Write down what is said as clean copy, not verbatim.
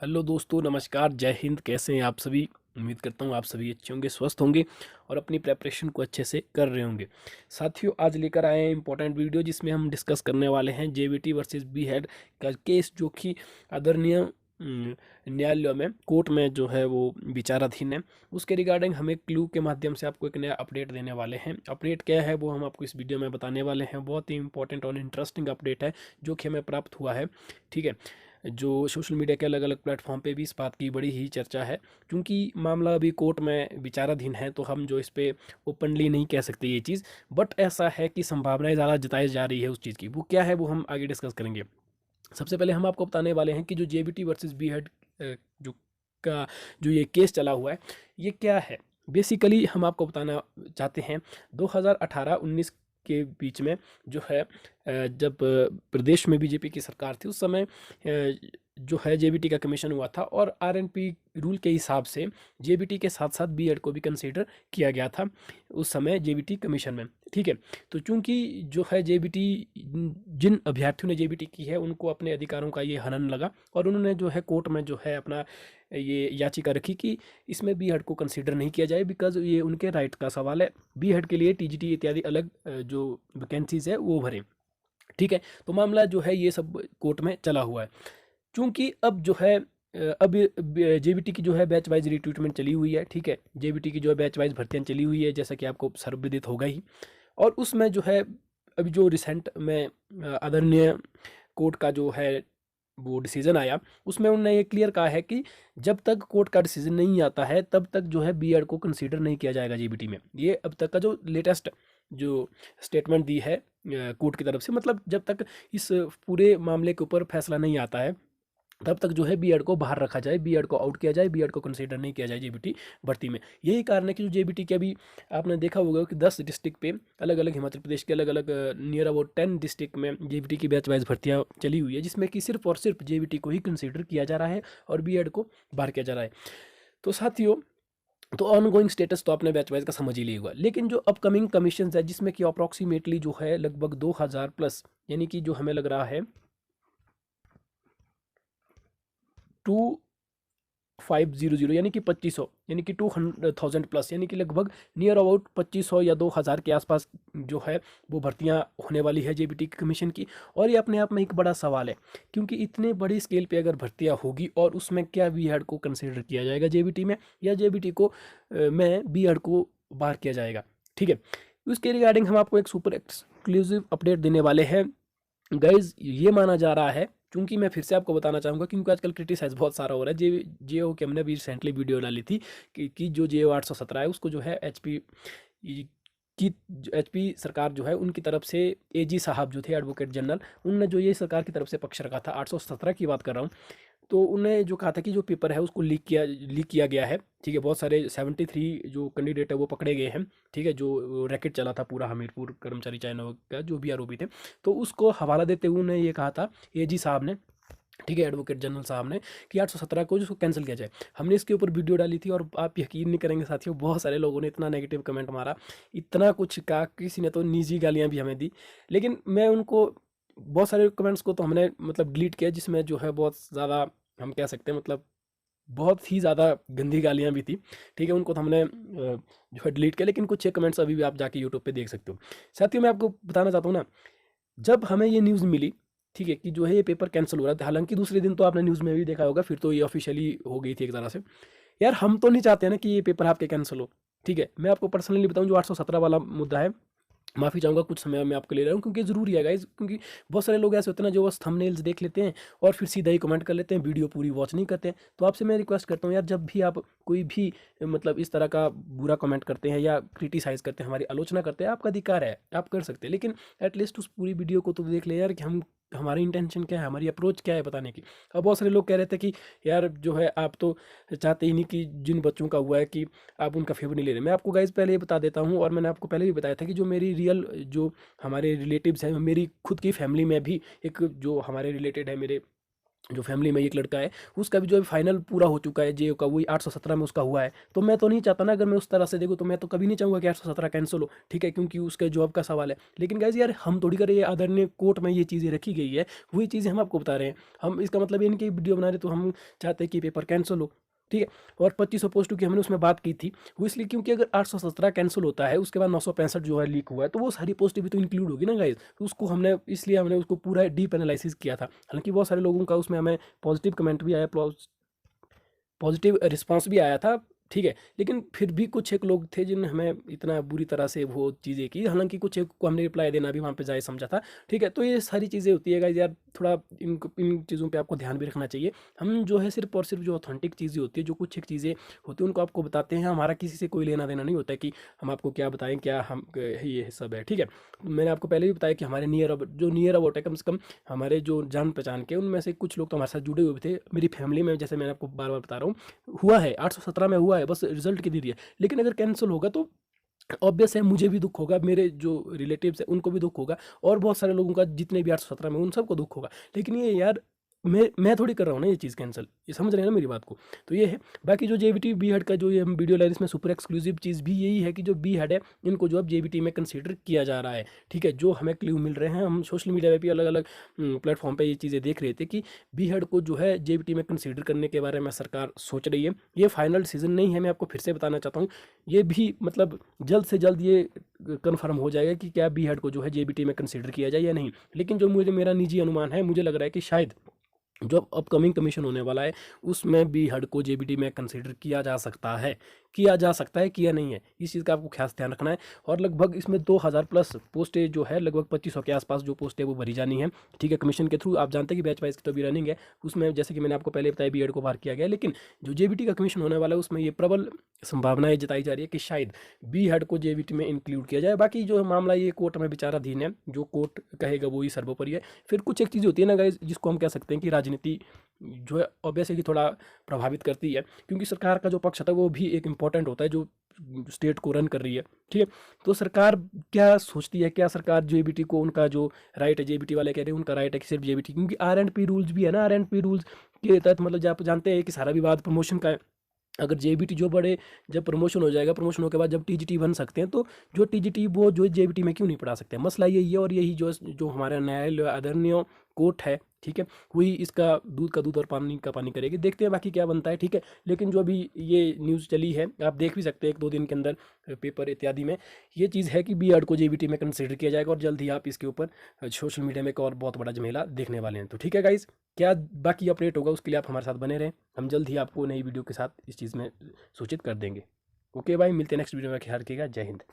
Hello दोस्तों, नमस्कार, जय हिंद। कैसे हैं आप सभी? उम्मीद करता हूँ आप सभी अच्छे होंगे, स्वस्थ होंगे और अपनी प्रेपरेशन को अच्छे से कर रहे होंगे। साथियों, आज लेकर आए हैं इंपॉर्टेंट वीडियो जिसमें हम डिस्कस करने वाले हैं जेवीटी वर्सेस बी हेड का केस, जो कि आदरणीय न्यायालय में, कोर्ट में जो है वो विचाराधीन है। उसके रिगार्डिंग हम एक क्लू के माध्यम से आपको एक नया अपडेट देने वाले हैं। अपडेट क्या है वो हम आपको इस वीडियो में बताने वाले हैं। बहुत ही इंपॉर्टेंट और इंटरेस्टिंग अपडेट है जो कि हमें प्राप्त हुआ है। ठीक है, जो सोशल मीडिया के अलग अलग प्लेटफॉर्म पे भी इस बात की बड़ी ही चर्चा है। क्योंकि मामला अभी कोर्ट में विचाराधीन है तो हम जो इस पे ओपनली नहीं कह सकते ये चीज़, बट ऐसा है कि संभावनाएं ज़्यादा जताई जा रही है उस चीज़ की। वो क्या है वो हम आगे डिस्कस करेंगे। सबसे पहले हम आपको बताने वाले हैं कि जो जेबीटी वर्सेस बी हेड जो का जो ये केस चला हुआ है ये क्या है। बेसिकली हम आपको बताना चाहते हैं 2018-19 के बीच में जो है जब प्रदेश में बीजेपी की सरकार थी उस समय जो है जेबीटी का कमीशन हुआ था और आरएनपी रूल के हिसाब से जेबीटी के साथ साथ बीएड को भी कंसीडर किया गया था उस समय जेबीटी कमीशन में। ठीक है, तो चूंकि जो है जेबीटी, जिन अभ्यर्थियों ने जेबीटी की है उनको अपने अधिकारों का ये हनन लगा और उन्होंने जो है कोर्ट में जो है अपना ये याचिका रखी कि इसमें बीएड को कंसीडर नहीं किया जाए, बिकॉज ये उनके राइट का सवाल है। बीएड के लिए टीजीटी इत्यादि अलग जो वैकेंसीज है वो भरें। ठीक है, तो मामला जो है ये सब कोर्ट में चला हुआ है। चूंकि अब जो है अब जेबीटी की जो है बैच वाइज रिक्रूटमेंट चली हुई है। ठीक है, जेबीटी की जो है बैच वाइज भर्तियां चली हुई है, जैसा कि आपको सर्वविदित होगा ही। और उसमें जो है अभी जो रिसेंट में आदरणीय कोर्ट का जो है वो डिसीजन आया, उसमें उन्होंने ये क्लियर कहा है कि जब तक कोर्ट का डिसीजन नहीं आता है तब तक जो है बीएड को कंसीडर नहीं किया जाएगा जेबीटी में। ये अब तक का जो लेटेस्ट जो स्टेटमेंट दी है कोर्ट की तरफ से, मतलब जब तक इस पूरे मामले के ऊपर फैसला नहीं आता है तब तक जो है बीएड को बाहर रखा जाए, बीएड को आउट किया जाए, बीएड को कंसीडर नहीं किया जाए जेबीटी भर्ती में। यही कारण है कि जो जेबीटी के अभी आपने देखा होगा कि 10 डिस्ट्रिक्ट पे अलग अलग, हिमाचल प्रदेश के अलग अलग नियर अबाउट 10 डिस्ट्रिक्ट में जेबीटी की बैच वाइज भर्तियाँ चली हुई है, जिसमें कि सिर्फ और सिर्फ जेबीटी को ही कंसीडर किया जा रहा है और बीएड को बाहर किया जा रहा है। तो साथियों, तो ऑनगोइंग स्टेटस तो आपने बैच वाइज का समझ ही लिया होगा, लेकिन जो अपकमिंग कमीशन है जिसमें कि अप्रॉक्सीमेटली जो है लगभग 2000 प्लस, यानी कि जो हमें लग रहा है 2500, यानी कि 2500, यानी कि 200,000 प्लस, यानी कि लगभग नियर अबाउट 2500 या 2000 के आसपास जो है वो भर्तियां होने वाली है जेबीटी की कमीशन की। और ये अपने आप में एक बड़ा सवाल है, क्योंकि इतने बड़ी स्केल पे अगर भर्तियां होगी और उसमें क्या बीएड को कंसिडर किया जाएगा जेबीटी में, या जेबीटी को में बीएड को बाहर किया जाएगा। ठीक है, उसके रिगार्डिंग हम आपको एक सुपर एक्सक्लूसिव अपडेट देने वाले हैं। गाइज, ये माना जा रहा है, क्योंकि मैं फिर से आपको बताना चाहूँगा क्योंकि आजकल क्रिटिसाइज बहुत सारा हो रहा है जे की हमने अभी रिसेंटली वीडियो डाली थी कि जो जे 817 है उसको जो है एचपी की, एचपी सरकार जो है उनकी तरफ से एजी साहब जो थे एडवोकेट जनरल, उनने जो ये सरकार की तरफ से पक्ष रखा था, 817 की बात कर रहा हूँ। तो उन्होंने जो कहा था कि जो पेपर है उसको लीक किया गया है। ठीक है, बहुत सारे 73 जो कैंडिडेट है वो पकड़े गए हैं। ठीक है, जो रैकेट चला था पूरा हमीरपुर कर्मचारी चयन का, जो भी आरोपी थे, तो उसको हवाला देते हुए उन्होंने ये कहा था एजी साहब ने, ठीक है, एडवोकेट जनरल साहब ने, कि 817 को जिसको कैंसिल किया जाए। हमने इसके ऊपर वीडियो डाली थी और आप यकीन नहीं करेंगे साथियों, बहुत सारे लोगों ने इतना नेगेटिव कमेंट मारा, इतना कुछ कहा, किसी ने तो निजी गालियां भी हमें दी। लेकिन मैं उनको, बहुत सारे कमेंट्स को तो हमने मतलब डिलीट किया, जिसमें जो है बहुत ज़्यादा, हम कह सकते हैं मतलब बहुत ही ज़्यादा गंदी गालियाँ भी थी। ठीक है, उनको तो हमने जो है डिलीट किया, लेकिन कुछ एक कमेंट्स अभी भी आप जाके यूट्यूब पे देख सकते हो। साथियों, मैं आपको बताना चाहता हूँ ना, जब हमें ये न्यूज़ मिली, ठीक है, कि जो है ये पेपर कैंसिल हो रहा था, हालांकि दूसरे दिन तो आपने न्यूज़ में भी देखा होगा, फिर तो ये ऑफिशियली हो गई थी एक तरह से। यार, हम तो नहीं चाहते ना कि ये पेपर आपके कैंसिल हो। ठीक है, मैं आपको पर्सनली बताऊं, जो 817 वाला मुद्दा है, माफ़ी चाहूँगा कुछ समय मैं आपको ले रहा हूँ, क्योंकि ज़रूरी है गाइज, क्योंकि बहुत सारे लोग ऐसे होते हैं ना जो बस थंबनेल्स देख लेते हैं और फिर सीधा ही कमेंट कर लेते हैं, वीडियो पूरी वॉच नहीं करते हैं। तो आपसे मैं रिक्वेस्ट करता हूँ यार, जब भी आप कोई भी मतलब इस तरह का बुरा कमेंट करते हैं या क्रिटिसाइज़ करते हैं, हमारी आलोचना करते हैं, आपका अधिकार है, आप कर सकते हैं, लेकिन एटलीस्ट उस पूरी वीडियो को तो देख ले यार कि हम, हमारी इंटेंशन क्या है, हमारी अप्रोच क्या है बताने की। अब बहुत सारे लोग कह रहे थे कि यार जो है आप तो चाहते ही नहीं कि जिन बच्चों का हुआ है कि आप उनका फेवर नहीं ले रहे। मैं आपको गाइज पहले ही बता देता हूँ, और मैंने आपको पहले भी बताया था कि जो मेरी रियल, जो हमारे रिलेटिव्स हैं, मेरी खुद की फैमिली में भी एक जो हमारे रिलेटेड है, मेरे जो फैमिली में एक लड़का है, उसका भी जो है फाइनल पूरा हो चुका है जेईई का, वही 817 में उसका हुआ है। तो मैं तो नहीं चाहता ना, अगर मैं उस तरह से देखूँ तो मैं तो कभी नहीं चाहूँगा कि 817 कैंसिल हो, ठीक है, क्योंकि उसके जॉब का सवाल है। लेकिन गाइस यार हम थोड़ी करें, ये आदरणीय कोर्ट में ये चीज़ें रखी गई है, वही चीज़ें हम आपको बता रहे हैं। हम इसका मतलब ये नहीं कि वीडियो बना रहे तो हम चाहते हैं कि पेपर कैंसिल हो, ठीक है। और 2500 पोस्टों की हमने उसमें बात की थी, वो इसलिए क्योंकि अगर 817 कैंसिल होता है, उसके बाद 965 जो है लीक हुआ है, तो वो सारी पोस्टें भी तो इंक्लूड होगी ना गाइस। तो उसको हमने इसलिए हमने उसको पूरा डीप एनालिसिस किया था। हालांकि बहुत सारे लोगों का उसमें हमें पॉजिटिव कमेंट भी आया, पॉजिटिव रिस्पांस भी आया था, ठीक है। लेकिन फिर भी कुछ एक लोग थे जिन्होंने हमें इतना बुरी तरह से वो चीज़ें की, हालांकि कुछ एक को हमने रिप्लाई देना भी वहाँ पे जायज़ समझा था, ठीक है। तो ये सारी चीज़ें होती है गाइस यार, थोड़ा इन चीज़ों पे आपको ध्यान भी रखना चाहिए। हम जो है सिर्फ और सिर्फ जो ऑथेंटिक चीज़ें होती है, जो कुछ एक चीज़ें होती हैं, उनको आपको बताते हैं। हमारा किसी से कोई लेना देना नहीं होता है कि हम आपको क्या बताएं, क्या हम ये सब है, ठीक है। मैंने आपको पहले भी बताया कि हमारे जो नियर अबाउट है, कम से कम हमारे जो जान पहचान के, उनमें से कुछ लोग तो हमारे साथ जुड़े हुए थे। मेरी फैमिली में, जैसे मैंने आपको बार बार बता रहा हूँ, हुआ है 817 में हुआ है, बस रिजल्ट की देरी है। लेकिन अगर कैंसिल होगा तो ऑब्वियस है, मुझे भी दुख होगा, मेरे जो रिलेटिव्स हैं उनको भी दुख होगा, और बहुत सारे लोगों का, जितने भी 817 में, उन सबको दुख होगा। लेकिन ये यार मैं थोड़ी कर रहा हूँ ना ये चीज़ कैंसिल, ये समझ रहे हैं ना मेरी बात को। तो ये है। बाकी जो जेबीटी बी हेड का जो ये हम वीडियो ले रहे हैं, इसमें सुपर एक्सक्लूसिव चीज़ भी यही है कि जो बी हेड है, इनको जो अब जेबीटी में कंसीडर किया जा रहा है, ठीक है। जो हमें क्ल्यू मिल रहे हैं, हम सोशल मीडिया पे भी अलग अलग प्लेटफॉर्म पे ये चीज़ें देख रहे थे कि बी हेड को जो है जेबीटी में कंसीडर करने के बारे में सरकार सोच रही है। ये फाइनल डिसीजन नहीं है, मैं आपको फिर से बताना चाहता हूँ। ये भी मतलब जल्द से जल्द ये कन्फर्म हो जाएगा कि क्या बी हेड को जो है जेबीटी में कंसीडर किया जाए या नहीं। लेकिन जो मेरा निजी अनुमान है, मुझे लग रहा है कि शायद जो अपकमिंग कमीशन होने वाला है, उसमें भी हड को जेबीटी में कंसीडर किया जा सकता है, किया नहीं है, इस चीज़ का आपको खास ध्यान रखना है। और लगभग इसमें 2000 प्लस पोस्टें जो है, लगभग 2500 के आसपास जो पोस्टें वो भरी जानी है, ठीक है, कमीशन के थ्रू। आप जानते हैं कि बैच वाइज की तो भी रनिंग है उसमें, जैसे कि मैंने आपको पहले बताया बीएड को बाहर किया गया है। लेकिन जो जेबीटी का कमीशन होने वाला है, उसमें ये प्रबल संभावनाएं जताई जा रही है कि शायद बी हेड को जेबीटी में इंक्लूड किया जाए। बाकी जो मामला ये कोर्ट में विचाराधीन है, जो कोर्ट कहेगा वो ही सर्वोपरि है। फिर कुछ एक चीज़ होती है ना गाइस, जिसको हम कह सकते हैं कि राजनीति जो है ऑब्वियस है कि थोड़ा प्रभावित करती है, क्योंकि सरकार का जो पक्ष होता है वो भी एक इम्पॉर्टेंट होता है, जो स्टेट को रन कर रही है, ठीक है। तो सरकार क्या सोचती है, क्या सरकार जेबीटी को, उनका जो राइट है, जेबीटी वाले कह रहे हैं उनका राइट है कि सिर्फ जेबीटी, क्योंकि आर एंड पी रूल्स भी है ना, आर एंड पी रूल्स के तहत, मतलब आप जानते हैं कि सारा विवाद प्रमोशन का है। अगर जेबीटी जो बड़े, जब प्रमोशन हो जाएगा, प्रमोशन होने के बाद जब टीजीटी बन सकते हैं, तो जो टीजीटी वो जो जेबीटी में क्यों नहीं पढ़ा सकते। मसला यही है, और यही जो हमारा न्यायालय आदरणीय कोर्ट है, ठीक है, वही इसका दूध का दूध और पानी का पानी करेगी। देखते हैं बाकी क्या बनता है, ठीक है। लेकिन जो अभी ये न्यूज़ चली है, आप देख भी सकते हैं 1-2 दिन के अंदर पेपर इत्यादि में, ये चीज़ है कि बी एड को जेबीटी में कंसिडर किया जाएगा, और जल्द ही आप इसके ऊपर सोशल मीडिया में एक और बहुत बड़ा झमेला देखने वाले हैं। तो ठीक है गाइज, क्या बाकी अपडेट होगा उसके लिए आप हमारे साथ बने रहें। हम जल्द ही आपको नई वीडियो के साथ इस चीज़ में सूचित कर देंगे। ओके भाई, मिलते हैं नेक्स्ट वीडियो में, ख्याल रखिएगा। जय हिंद।